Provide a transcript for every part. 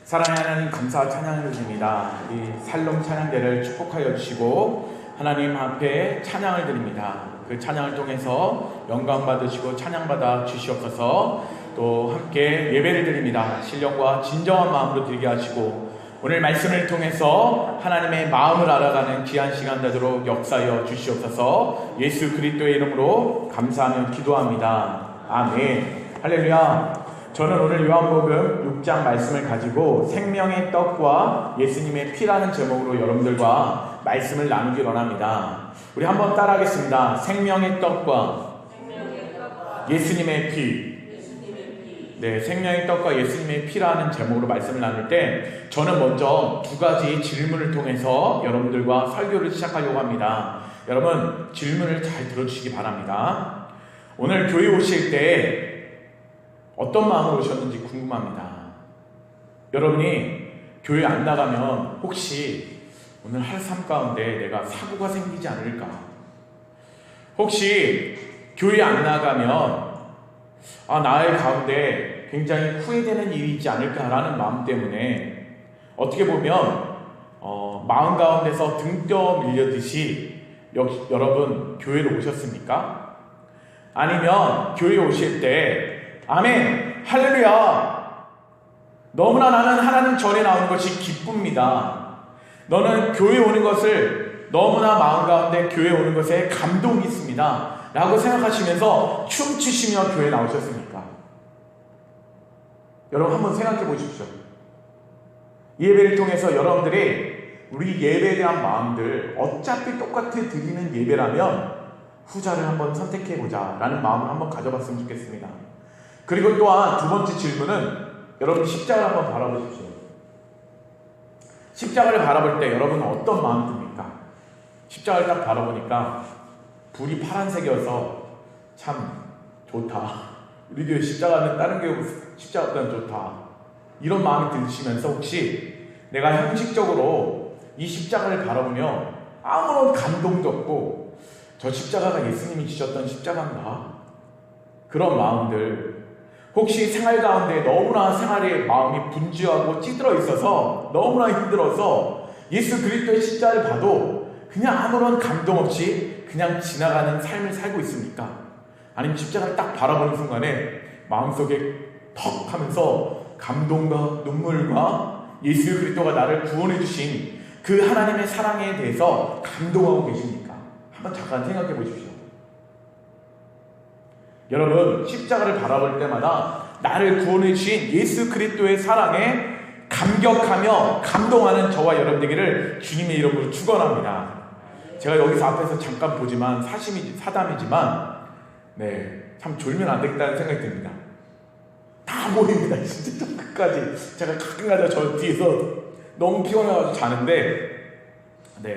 사랑하는 하나님, 감사와 찬양을 드립니다. 이 살롬 찬양대를 축복하여 주시고 하나님 앞에 찬양을 드립니다. 그 찬양을 통해서 영광 받으시고 찬양 받아 주시옵소서. 또 함께 예배를 드립니다. 신령과 진정한 마음으로 드리게 하시고 오늘 말씀을 통해서 하나님의 마음을 알아가는 귀한 시간 되도록 역사하여 주시옵소서. 예수 그리스도의 이름으로 감사하며 기도합니다. 아멘. 할렐루야. 저는 오늘 요한복음 6장 말씀을 가지고 생명의 떡과 예수님의 피라는 제목으로 여러분들과 말씀을 나누기 원합니다. 우리 한번 따라하겠습니다. 생명의 떡과 예수님의 피. 네, 생명의 떡과 예수님의 피라는 제목으로 말씀을 나눌 때 저는 먼저 두 가지 질문을 통해서 여러분들과 설교를 시작하려고 합니다. 여러분 질문을 잘 들어주시기 바랍니다. 오늘 교회 오실 때 어떤 마음으로 오셨는지 궁금합니다. 여러분이 교회 안 나가면 혹시 오늘 할 삶 가운데 내가 사고가 생기지 않을까? 혹시 교회 안 나가면 나의 가운데 굉장히 후회되는 일이 있지 않을까라는 마음 때문에 어떻게 보면 마음 가운데서 등 떠 밀려듯이 여러분 교회로 오셨습니까? 아니면 교회 오실 때 아멘, 할렐루야, 너무나 나는 하나님 전에 나오는 것이 기쁩니다. 너는 교회 오는 것을 너무나 마음 가운데 교회 오는 것에 감동이 있습니다 라고 생각하시면서 춤추시며 교회 나오셨습니까? 여러분 한번 생각해 보십시오. 예배를 통해서 여러분들이 우리 예배에 대한 마음들, 어차피 똑같이 드리는 예배라면 후자를 한번 선택해보자 라는 마음을 한번 가져봤으면 좋겠습니다. 그리고 또한 두 번째 질문은 여러분 십자가를 한번 바라보십시오. 십자가를 바라볼 때 여러분은 어떤 마음이 듭니까? 십자가를 딱 바라보니까 불이 파란색이어서 참 좋다. 우리 교회 십자가는 다른 교회 십자가보다는 좋다. 이런 마음이 드시면서 혹시 내가 형식적으로 이 십자가를 바라보며 아무런 감동도 없고 저 십자가가 예수님이 지셨던 십자가인가? 그런 마음들, 혹시 생활 가운데 너무나 생활의 마음이 분주하고 찌들어 있어서 너무나 힘들어서 예수 그리스도의 십자가를 봐도 그냥 아무런 감동 없이 그냥 지나가는 삶을 살고 있습니까? 아니면 십자가를 딱 바라보는 순간에 마음속에 턱 하면서 감동과 눈물과 예수 그리스도가 나를 구원해 주신 그 하나님의 사랑에 대해서 감동하고 계십니까? 한번 잠깐 생각해 보십시오. 여러분 십자가를 바라볼 때마다 나를 구원해 주신 예수 그리스도의 사랑에 감격하며 감동하는 저와 여러분 되기를 주님의 이름으로 축원합니다. 제가 여기서 앞에서 잠깐 보지만 사담이지만 참 졸면 안 되겠다는 생각이 듭니다. 다 보입니다. 진짜 좀 끝까지 제가 가끔가다 저 뒤에서 너무 피곤해가지고 자는데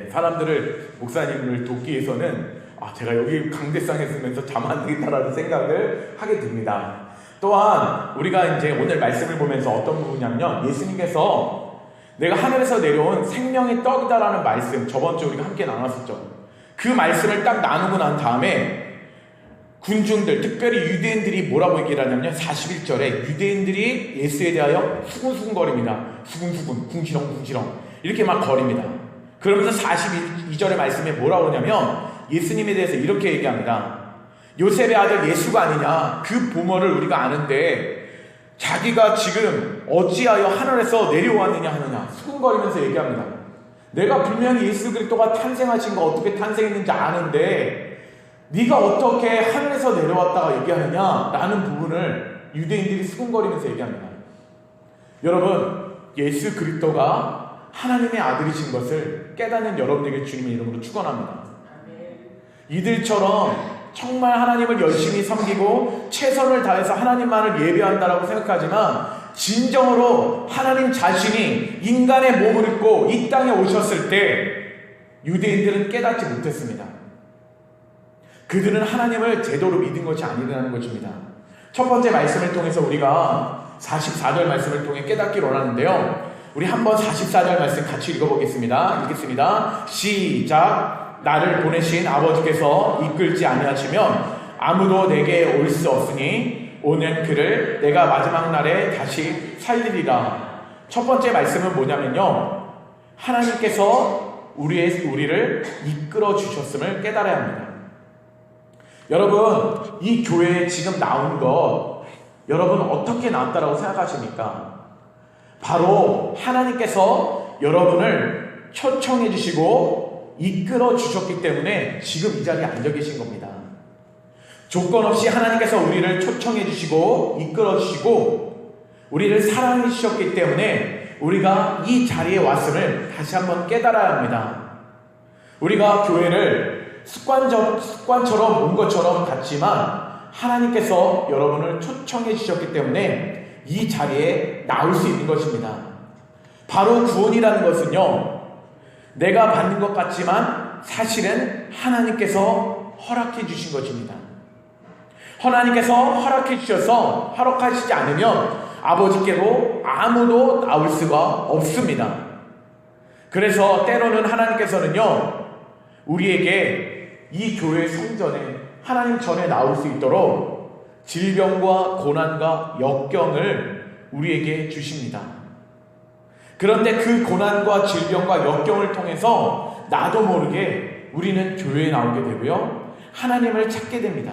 사람들을 목사님을 돕기 위해서는 제가 여기 강대상에 있으면서 자면 안 되겠다라는 생각을 하게 됩니다. 또한 우리가 이제 오늘 말씀을 보면서 어떤 부분이냐면 예수님께서 내가 하늘에서 내려온 생명의 떡이다라는 말씀, 저번 주에 우리가 함께 나눴었죠. 그 말씀을 딱 나누고 난 다음에 군중들, 특별히 유대인들이 뭐라고 얘기를 하냐면 41절에 유대인들이 예수에 대하여 수군수군거립니다. 수군수군, 궁시렁궁시렁 이렇게 막 거립니다. 그러면서 42절의 말씀에 뭐라고 하냐면 예수님에 대해서 이렇게 얘기합니다. 요셉의 아들 예수가 아니냐, 그 보모를 우리가 아는데 자기가 지금 어찌하여 하늘에서 내려왔느냐 하느냐 수군거리면서 얘기합니다. 내가 분명히 예수 그리스도가 탄생하신 거 어떻게 탄생했는지 아는데 네가 어떻게 하늘에서 내려왔다가 얘기하느냐 라는 부분을 유대인들이 수군거리면서 얘기합니다. 여러분 예수 그리스도가 하나님의 아들이신 것을 깨닫는 여러분에게 주님의 이름으로 축원합니다. 이들처럼 정말 하나님을 열심히 섬기고 최선을 다해서 하나님만을 예배한다라고 생각하지만 진정으로 하나님 자신이 인간의 몸을 입고 이 땅에 오셨을 때 유대인들은 깨닫지 못했습니다. 그들은 하나님을 제대로 믿은 것이 아니라는 것입니다. 첫 번째 말씀을 통해서 우리가 44절 말씀을 통해 깨닫기를 원하는데요, 우리 한번 44절 말씀 같이 읽어보겠습니다. 읽겠습니다. 시작. 나를 보내신 아버지께서 이끌지 아니하시면 아무도 내게 올 수 없으니 오늘 그를 내가 마지막 날에 다시 살리리라. 첫 번째 말씀은 뭐냐면요, 하나님께서 우리를 이끌어 주셨음을 깨달아야 합니다. 여러분, 이 교회에 지금 나온 것 여러분 어떻게 나왔다라고 생각하십니까? 바로 하나님께서 여러분을 초청해 주시고 이끌어 주셨기 때문에 지금 이 자리에 앉아 계신 겁니다. 조건 없이 하나님께서 우리를 초청해 주시고 이끌어 주시고 우리를 사랑해 주셨기 때문에 우리가 이 자리에 왔음을 다시 한번 깨달아야 합니다. 우리가 교회를 습관처럼 온 것처럼 같지만 하나님께서 여러분을 초청해 주셨기 때문에 이 자리에 나올 수 있는 것입니다. 바로 구원이라는 것은요, 내가 받는 것 같지만 사실은 하나님께서 허락해 주신 것입니다. 하나님께서 허락해 주셔서 허락하시지 않으면 아버지께로 아무도 나올 수가 없습니다. 그래서 때로는 하나님께서는요, 우리에게 이 교회 성전에 하나님 전에 나올 수 있도록 질병과 고난과 역경을 우리에게 주십니다. 그런데 그 고난과 질병과 역경을 통해서 나도 모르게 우리는 교회에 나오게 되고요, 하나님을 찾게 됩니다.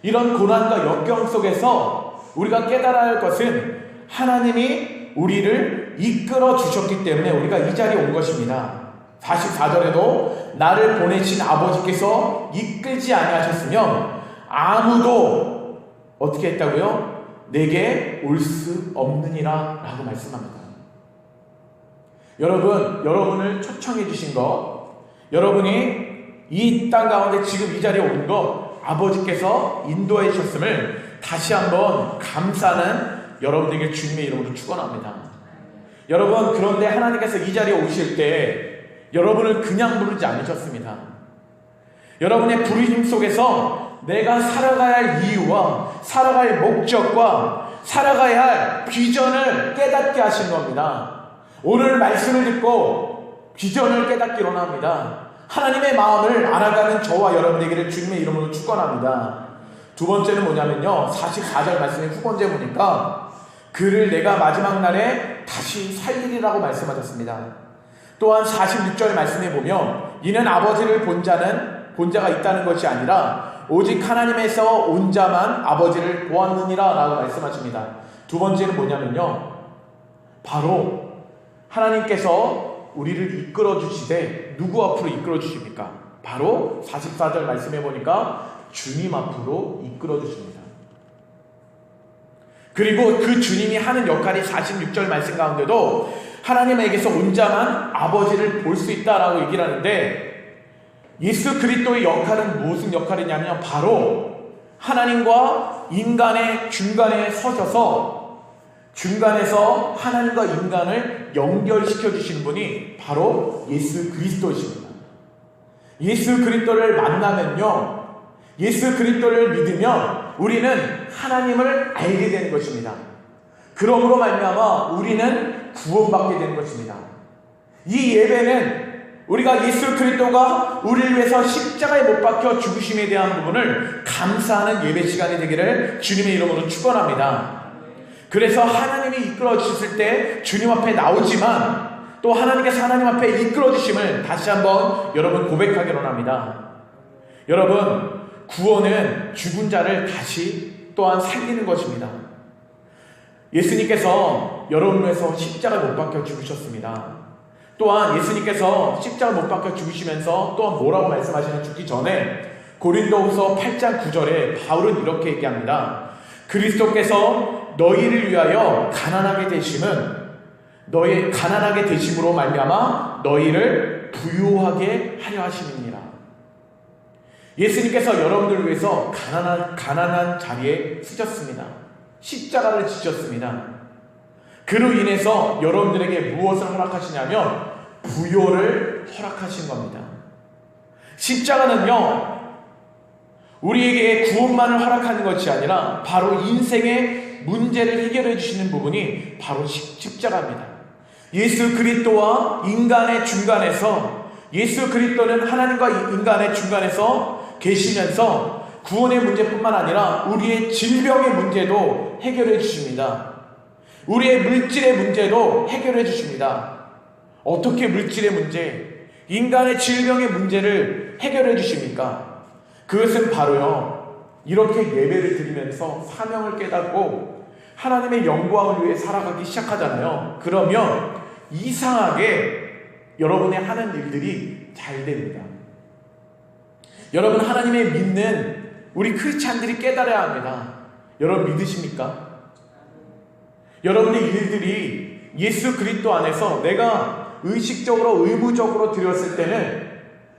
이런 고난과 역경 속에서 우리가 깨달아야 할 것은 하나님이 우리를 이끌어 주셨기 때문에 우리가 이 자리에 온 것입니다. 44절에도 나를 보내신 아버지께서 이끌지 아니하셨으면 아무도 어떻게 했다고요? 내게 올 수 없느니라 라고 말씀합니다. 여러분을 초청해 주신 것, 여러분이 이 땅 가운데 지금 이 자리에 온 것 아버지께서 인도해 주셨음을 다시 한번 감사하는 여러분에게 주님의 이름으로 축원합니다. 여러분, 그런데 하나님께서 이 자리에 오실 때 여러분을 그냥 부르지 않으셨습니다. 여러분의 부르심 속에서 내가 살아가야 할 이유와 살아갈 목적과 살아가야 할 비전을 깨닫게 하신 겁니다. 오늘 말씀을 듣고 비전을 깨닫기 원합니다. 하나님의 마음을 알아가는 저와 여러분 되기를 주님의 이름으로 축원합니다. 두 번째는 뭐냐면요, 44절 말씀의 후 번째 보니까 그를 내가 마지막 날에 다시 살리리라고 말씀하셨습니다. 또한 46절 말씀에 보면 이는 아버지를 본 자가 있다는 것이 아니라 오직 하나님에서 온 자만 아버지를 보았느니라 라고 말씀하십니다. 두 번째는 뭐냐면요, 바로 하나님께서 우리를 이끌어 주시되 누구 앞으로 이끌어 주십니까? 바로 44절 말씀해 보니까 주님 앞으로 이끌어 주십니다. 그리고 그 주님이 하는 역할이 46절 말씀 가운데도 하나님에게서 온 자만 아버지를 볼 수 있다라고 얘기를 하는데, 예수 그리스도의 역할은 무슨 역할이냐면 바로 하나님과 인간의 중간에 서셔서 중간에서 하나님과 인간을 연결시켜 주시는 분이 바로 예수 그리스도이십니다. 예수 그리스도를 만나면요, 예수 그리스도를 믿으면 우리는 하나님을 알게 되는 것입니다. 그러므로 말미암아 우리는 구원받게 되는 것입니다. 이 예배는 우리가 예수 그리스도가 우리를 위해서 십자가에 못 박혀 죽으심에 대한 부분을 감사하는 예배 시간이 되기를 주님의 이름으로 축원합니다. 그래서 하나님이 이끌어 주셨을 때 주님 앞에 나오지만 또 하나님께서 하나님 앞에 이끌어 주심을 다시 한번 여러분 고백하기로 합니다. 여러분, 구원은 죽은 자를 다시 또한 살리는 것입니다. 예수님께서 여러분을 위해서 십자가에 못 박혀 죽으셨습니다. 또한 예수님께서 십자가에 못 박혀 죽으시면서 또한 뭐라고 말씀하시는 죽기 전에 고린도후서 8장 9절에 바울은 이렇게 얘기합니다. 그리스도께서 너희를 위하여 가난하게 되심으로 말미암아 너희를 부유하게 하려 하심이니라. 예수님께서 여러분들을 위해서 가난한 자리에 쓰셨습니다. 십자가를 지셨습니다. 그로 인해서 여러분들에게 무엇을 허락하시냐면 부요를 허락하신 겁니다. 십자가는요, 우리에게 구원만을 허락하는 것이 아니라 바로 인생의 문제를 해결해 주시는 부분이 바로 십자가입니다. 예수 그리스도와 인간의 중간에서, 예수 그리스도는 하나님과 인간의 중간에서 계시면서 구원의 문제뿐만 아니라 우리의 질병의 문제도 해결해 주십니다. 우리의 물질의 문제도 해결해 주십니다. 어떻게 물질의 문제, 인간의 질병의 문제를 해결해 주십니까? 그것은 바로요, 이렇게 예배를 드리면서 사명을 깨닫고 하나님의 영광을 위해 살아가기 시작하잖아요. 그러면 이상하게 여러분의 하는 일들이 잘 됩니다. 여러분, 하나님의 믿는 우리 크리스찬들이 깨달아야 합니다. 여러분 믿으십니까? 여러분의 일들이 예수 그리스도 안에서 내가 의식적으로 의무적으로 드렸을 때는,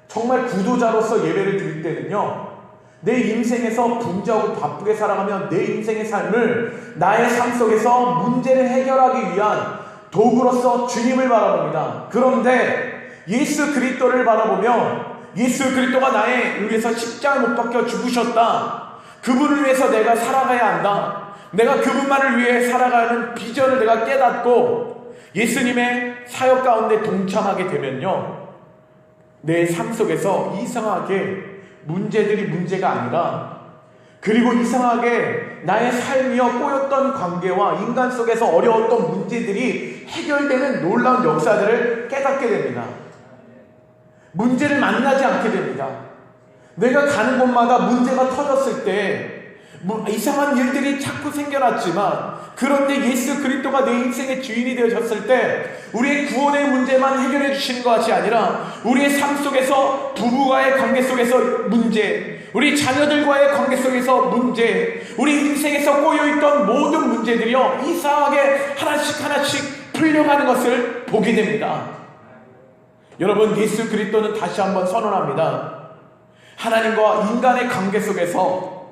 정말 구도자로서 예배를 드릴 때는요, 내 인생에서 분주하고 바쁘게 살아가며 내 인생의 삶을 나의 삶 속에서 문제를 해결하기 위한 도구로서 주님을 바라봅니다. 그런데 예수 그리스도를 바라보며 예수 그리스도가 나에 위해서 십자가에 못 박혀 죽으셨다, 그분을 위해서 내가 살아가야 한다, 내가 그분만을 위해 살아가는 비전을 내가 깨닫고 예수님의 사역 가운데 동참하게 되면요, 내 삶 속에서 이상하게 문제들이 문제가 아니라, 그리고 이상하게 나의 삶이여 꼬였던 관계와 인간 속에서 어려웠던 문제들이 해결되는 놀라운 역사들을 깨닫게 됩니다. 문제를 만나지 않게 됩니다. 내가 가는 곳마다 문제가 터졌을 때 이상한 일들이 자꾸 생겨났지만, 그런데 예수 그리스도가 내 인생의 주인이 되어졌을 때 우리의 구원의 문제만 해결해 주시는 것이 아니라 우리의 삶 속에서 부부와의 관계 속에서 문제, 우리 자녀들과의 관계 속에서 문제, 우리 인생에서 꼬여있던 모든 문제들이요, 이상하게 하나씩 풀려가는 것을 보게 됩니다. 여러분, 예수 그리스도는 다시 한번 선언합니다. 하나님과 인간의 관계 속에서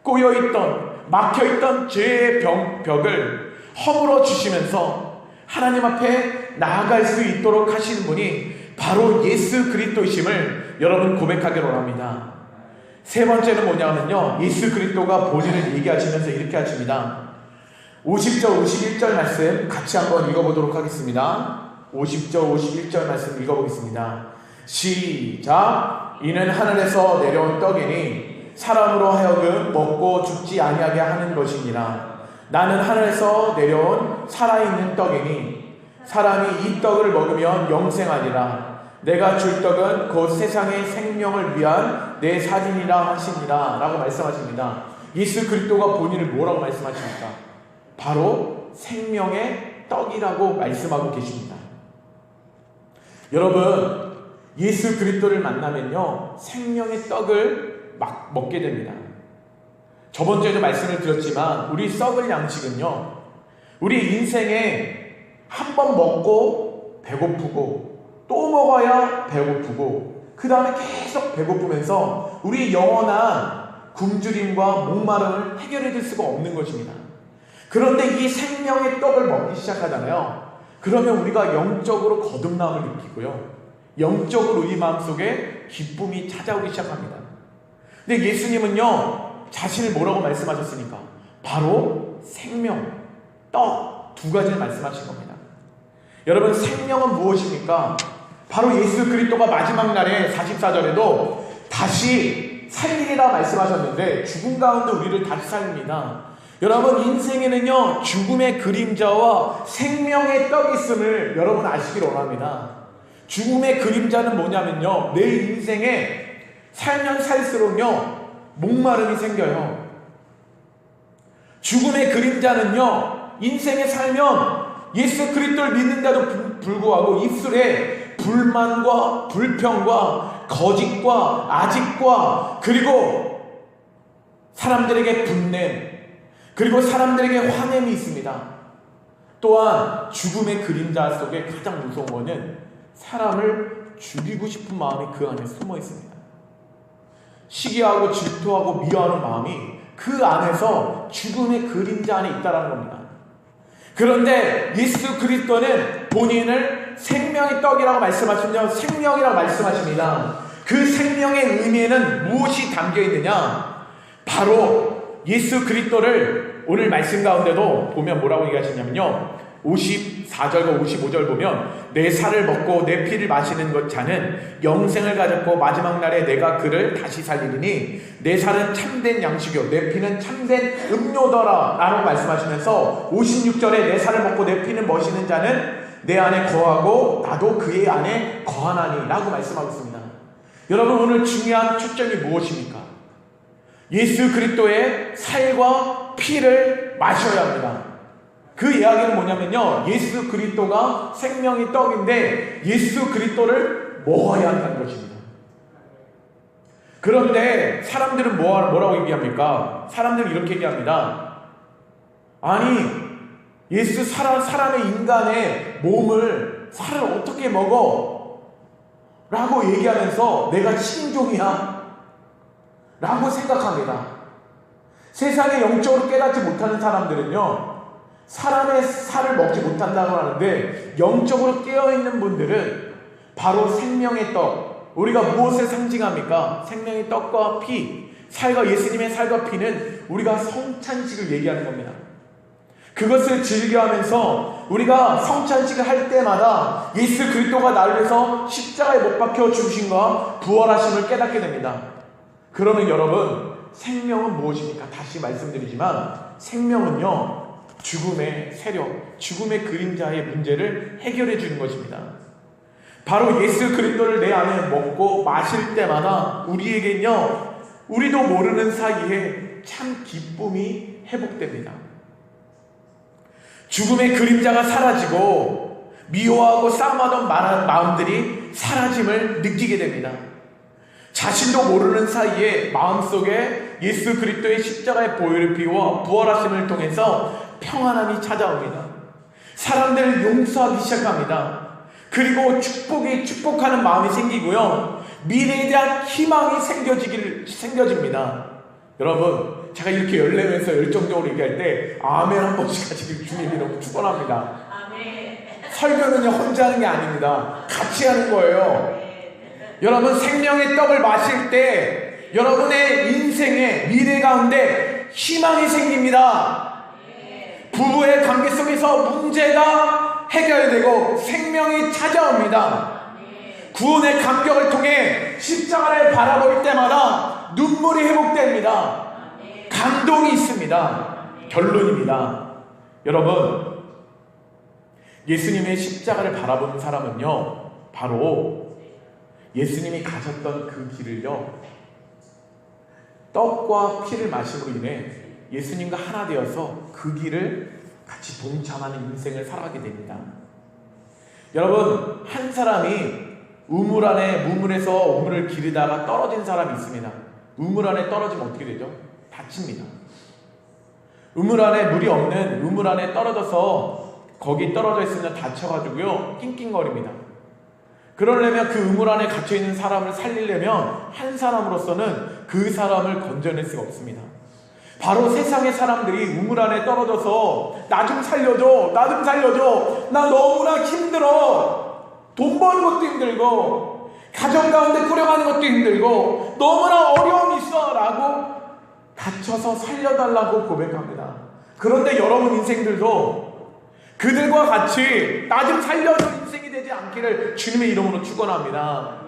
꼬여있던, 막혀있던 죄의 벽을 허물어 주시면서 하나님 앞에 나아갈 수 있도록 하시는 분이 바로 예수 그리스도이심을 여러분 고백하기로 합니다. 세 번째는 뭐냐면요, 예수 그리스도가 본인을 얘기하시면서 이렇게 하십니다. 50절 51절 말씀 같이 한번 읽어보도록 하겠습니다. 50절 51절 말씀 읽어보겠습니다. 시작. 이는 하늘에서 내려온 떡이니 사람으로 하여금 먹고 죽지 아니하게 하는 것이니라. 나는 하늘에서 내려온 살아있는 떡이니 사람이 이 떡을 먹으면 영생하리라. 내가 줄 떡은 곧 세상의 생명을 위한 내 살이니라 하시니라 라고 말씀하십니다. 예수 그리스도가 본인을 뭐라고 말씀하십니까? 바로 생명의 떡이라고 말씀하고 계십니다. 여러분, 예수 그리스도를 만나면요, 생명의 떡을 막 먹게 됩니다. 저번 주에도 말씀을 드렸지만 우리 썩을 양식은요, 우리 인생에 한 번 먹고 배고프고 또 먹어야 배고프고 그 다음에 계속 배고프면서 우리 영원한 굶주림과 목마름을 해결해 줄 수가 없는 것입니다. 그런데 이 생명의 떡을 먹기 시작하잖아요. 그러면 우리가 영적으로 거듭남을 느끼고요, 영적으로 우리 마음속에 기쁨이 찾아오기 시작합니다. 근데 예수님은요, 자신을 뭐라고 말씀하셨습니까? 바로 생명, 떡 두 가지를 말씀하신 겁니다. 여러분, 생명은 무엇입니까? 바로 예수 그리스도가 마지막 날에 44절에도 다시 살리리라 말씀하셨는데 죽음 가운데 우리를 다시 살립니다. 여러분, 인생에는요, 죽음의 그림자와 생명의 떡이 있음을 여러분 아시길 원합니다. 죽음의 그림자는 뭐냐면요, 내 인생에 살면 살수록요, 목마름이 생겨요. 죽음의 그림자는요, 인생에 살면 예수 그리스도를 믿는데도 불구하고 입술에 불만과 불평과 거짓과 아직과 그리고 사람들에게 분냄, 그리고 사람들에게 화냄이 있습니다. 또한 죽음의 그림자 속에 가장 무서운 것은 사람을 죽이고 싶은 마음이 그 안에 숨어 있습니다. 시기하고 질투하고 미워하는 마음이 그 안에서 죽음의 그림자 안에 있다는 겁니다. 그런데 예수 그리스도는 본인을 생명의 떡이라고 말씀하시며 생명이라고 말씀하십니다. 그 생명의 의미에는 무엇이 담겨 있느냐? 바로 예수 그리스도를 오늘 말씀 가운데도 보면 뭐라고 얘기하시냐면요, 54절과 55절 보면 내 살을 먹고 내 피를 마시는 것 자는 영생을 가졌고 마지막 날에 내가 그를 다시 살리리니 내 살은 참된 양식이요 내 피는 참된 음료더라 라고 말씀하시면서 56절에 내 살을 먹고 내 피는 마시는 자는 내 안에 거하고 나도 그의 안에 거하나니 라고 말씀하고 있습니다. 여러분, 오늘 중요한 초점이 무엇입니까? 예수 그리스도의 살과 피를 마셔야 합니다. 그 이야기는 뭐냐면요, 예수 그리스도가 생명의 떡인데 예수 그리스도를 먹어야 한다는 것입니다. 그런데 사람들은 뭐라고 얘기합니까? 사람들은 이렇게 얘기합니다. 아니, 사람의 인간의 몸을, 살을 어떻게 먹어? 라고 얘기하면서 내가 신종이야? 라고 생각합니다. 세상에 영적으로 깨닫지 못하는 사람들은요, 사람의 살을 먹지 못한다고 하는데 영적으로 깨어있는 분들은 바로 생명의 떡, 우리가 무엇을 상징합니까? 생명의 떡과 피, 살과 예수님의 살과 피는 우리가 성찬식을 얘기하는 겁니다. 그것을 즐겨하면서 우리가 성찬식을 할 때마다 예수 그리스도가 나를 위해서 십자가에 못 박혀 죽으심과 부활하심을 깨닫게 됩니다. 그러면 여러분, 생명은 무엇입니까? 다시 말씀드리지만 생명은요, 죽음의 세력, 죽음의 그림자의 문제를 해결해 주는 것입니다. 바로 예수 그리스도를 내 안에 먹고 마실 때마다 우리에겐요, 우리도 모르는 사이에 참 기쁨이 회복됩니다. 죽음의 그림자가 사라지고 미워하고 싸움하던 마음들이 사라짐을 느끼게 됩니다. 자신도 모르는 사이에 마음속에 예수 그리스도의 십자가의 보혈의 피와 부활하심을 통해서 평안함이 찾아옵니다. 사람들을 용서하기 시작합니다. 그리고 축복하는 마음이 생기고요, 미래에 대한 희망이 생겨집니다. 여러분, 제가 이렇게 열내면서 열정적으로 얘기할 때 아멘 한 번씩 하시길 주님이 너무 축원합니다. 설교는요, 혼자 하는 게 아닙니다. 같이 하는 거예요. 여러분, 생명의 떡을 마실 때 여러분의 인생의 미래 가운데 희망이 생깁니다. 부부의 관계 속에서 문제가 해결되고 생명이 찾아옵니다. 구원의 감격을 통해 십자가를 바라볼 때마다 눈물이 회복됩니다. 감동이 있습니다. 결론입니다. 여러분, 예수님의 십자가를 바라보는 사람은요, 바로 예수님이 가셨던 그 길을요, 떡과 피를 마심으로 인해 예수님과 하나 되어서 그 길을 같이 동참하는 인생을 살아가게 됩니다. 여러분, 한 사람이 우물에서 우물을 기르다가 떨어진 사람이 있습니다. 우물 안에 떨어지면 어떻게 되죠? 다칩니다. 우물 안에 물이 없는 우물 안에 떨어져서 거기 떨어져 있으면 다쳐가지고요, 낑낑거립니다. 그러려면 그 우물 안에 갇혀있는 사람을 살리려면 한 사람으로서는 그 사람을 건져낼 수가 없습니다. 바로 세상의 사람들이 우물 안에 떨어져서 나 좀 살려줘, 나 좀 살려줘, 나 너무나 힘들어, 돈 버는 것도 힘들고 가정 가운데 꾸려가는 것도 힘들고 너무나 어려움이 있어 라고 갇혀서 살려달라고 고백합니다. 그런데 여러분 인생들도 그들과 같이 나 좀 살려줘 인생이 되지 않기를 주님의 이름으로 축원합니다.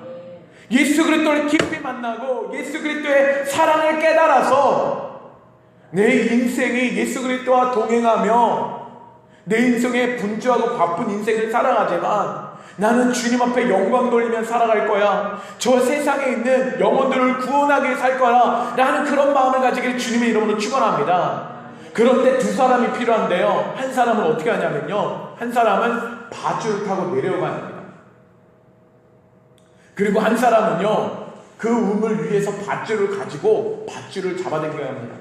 예수 그리스도를 깊이 만나고 예수 그리스도의 사랑을 깨달아서 내 인생이 예수 그리스도와 동행하며 내 인생에 분주하고 바쁜 인생을 살아가지만 나는 주님 앞에 영광 돌리며 살아갈 거야, 저 세상에 있는 영혼들을 구원하게 살 거야 라는 그런 마음을 가지길 주님의 이름으로 축원합니다. 그런데 두 사람이 필요한데요, 한 사람은 어떻게 하냐면요, 한 사람은 밧줄을 타고 내려가야 합니다. 그리고 한 사람은요, 그 우물 위에서 밧줄을 가지고 밧줄을 잡아당겨야 합니다.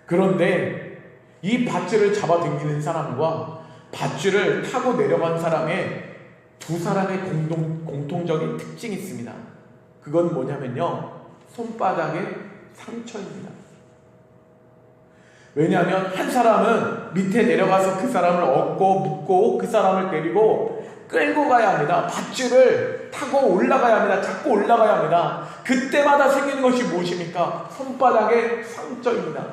그런데 이 밧줄을 잡아당기는 사람과 밧줄을 타고 내려간 사람의 두 사람의 공통적인 특징이 있습니다. 그건 뭐냐면요, 손바닥에 상처입니다. 왜냐하면 한 사람은 밑에 내려가서 그 사람을 얻고 묶고 그 사람을 데리고 끌고 가야 합니다. 밧줄을 타고 올라가야 합니다. 잡고 올라가야 합니다. 그때마다 생기는 것이 무엇입니까? 손바닥에 상처입니다.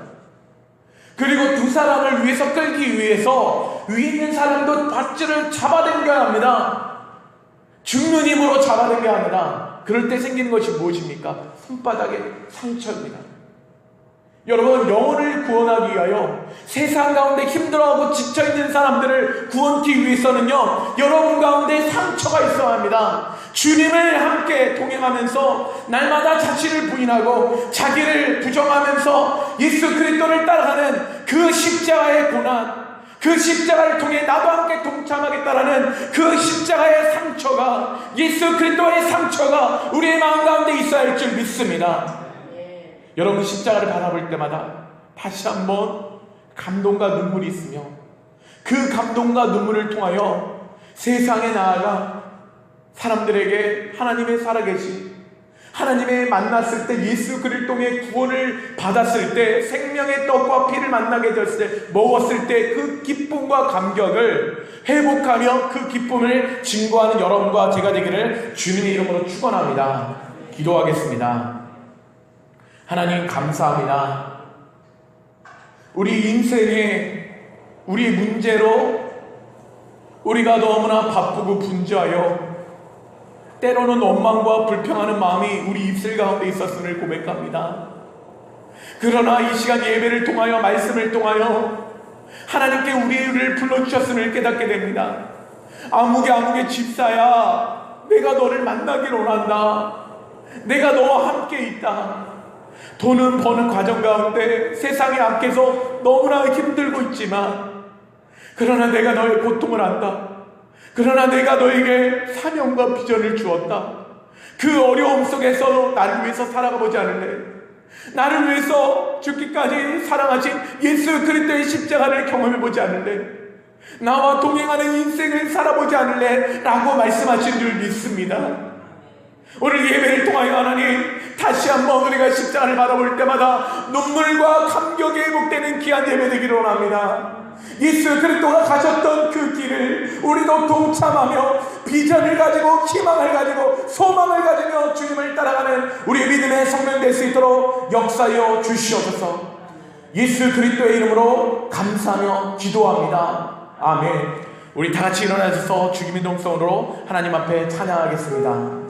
그리고 두 사람을 위해서 끌기 위해서 위에 있는 사람도 밧줄을 잡아당겨야 합니다. 죽는 힘으로 잡아당겨야 합니다. 그럴 때 생기는 것이 무엇입니까? 손바닥에 상처입니다. 여러분, 영혼을 구원하기 위하여 세상 가운데 힘들어하고 지쳐있는 사람들을 구원하기 위해서는요, 여러분 가운데 상처가 있어야 합니다. 주님을 함께 동행하면서 날마다 자신을 부인하고 자기를 부정하면서 예수 그리스도를 따라가는 그 십자가의 고난, 그 십자가를 통해 나도 함께 동참하겠다라는 그 십자가의 상처가, 예수 그리스도의 상처가 우리의 마음 가운데 있어야 할 줄 믿습니다. 여러분, 십자가를 바라볼 때마다 다시 한번 감동과 눈물이 있으며 그 감동과 눈물을 통하여 세상에 나아가 사람들에게 하나님의 살아계신, 하나님의 만났을 때 예수 그리스도의 구원을 받았을 때, 생명의 떡과 피를 만나게 됐을 때, 먹었을 때 그 기쁨과 감격을 회복하며 그 기쁨을 증거하는 여러분과 제가 되기를 주님의 이름으로 축원합니다. 기도하겠습니다. 하나님, 감사합니다. 우리 인생에 우리 문제로 우리가 너무나 바쁘고 분주하여 때로는 원망과 불평하는 마음이 우리 입술 가운데 있었음을 고백합니다. 그러나 이 시간 예배를 통하여, 말씀을 통하여 하나님께 우리를 불러주셨음을 깨닫게 됩니다. 아무개 집사야, 내가 너를 만나기를 원한다. 내가 너와 함께 있다. 돈은 버는 과정 가운데 세상에 앞에서 너무나 힘들고 있지만, 그러나 내가 너의 고통을 안다. 그러나 내가 너에게 사명과 비전을 주었다. 그 어려움 속에서 나를 위해서 살아가보지 않을래? 나를 위해서 죽기까지 사랑하신 예수 그리스도의 십자가를 경험해보지 않을래? 나와 동행하는 인생을 살아보지 않을래? 라고 말씀하신 줄 믿습니다. 오늘 예배를 통하여 하나님, 다시 한번 우리가 십자가를 바라볼 때마다 눈물과 감격이 회복되는 귀한 예배 되기를 원합니다. 예수 그리스도가 가셨던 그 길을 우리도 동참하며 비전을 가지고, 희망을 가지고, 소망을 가지며 주님을 따라가는 우리의 믿음의 성령 될 수 있도록 역사하여 주시옵소서. 예수 그리스도의 이름으로 감사하며 기도합니다. 아멘. 우리 다 같이 일어나셔서 주님의 동성으로 하나님 앞에 찬양하겠습니다.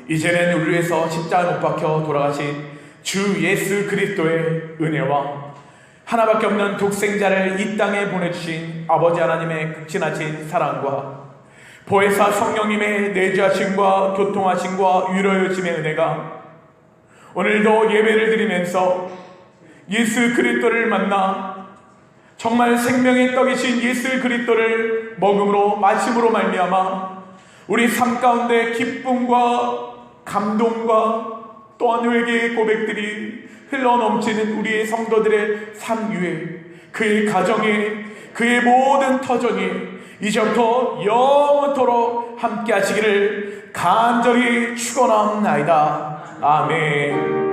이제는 우리 위해서 십자가에 못 박혀 돌아가신 주 예수 그리스도의 은혜와 하나밖에 없는 독생자를 이 땅에 보내주신 아버지 하나님의 극진하신 사랑과 보혜사 성령님의 내주하심과 교통하심과 위로해 주심의 은혜가 오늘도 예배를 드리면서 예수 그리스도를 만나 정말 생명의 떡이신 예수 그리스도를 먹음으로 마심으로 말미암아 우리 삶 가운데 기쁨과 감동과 또한 회개의 고백들이 흘러넘치는 우리의 성도들의 삶 위에, 그의 가정에, 그의 모든 터전이 이제부터 영원토록 함께 하시기를 간절히 축원합니다. 아멘.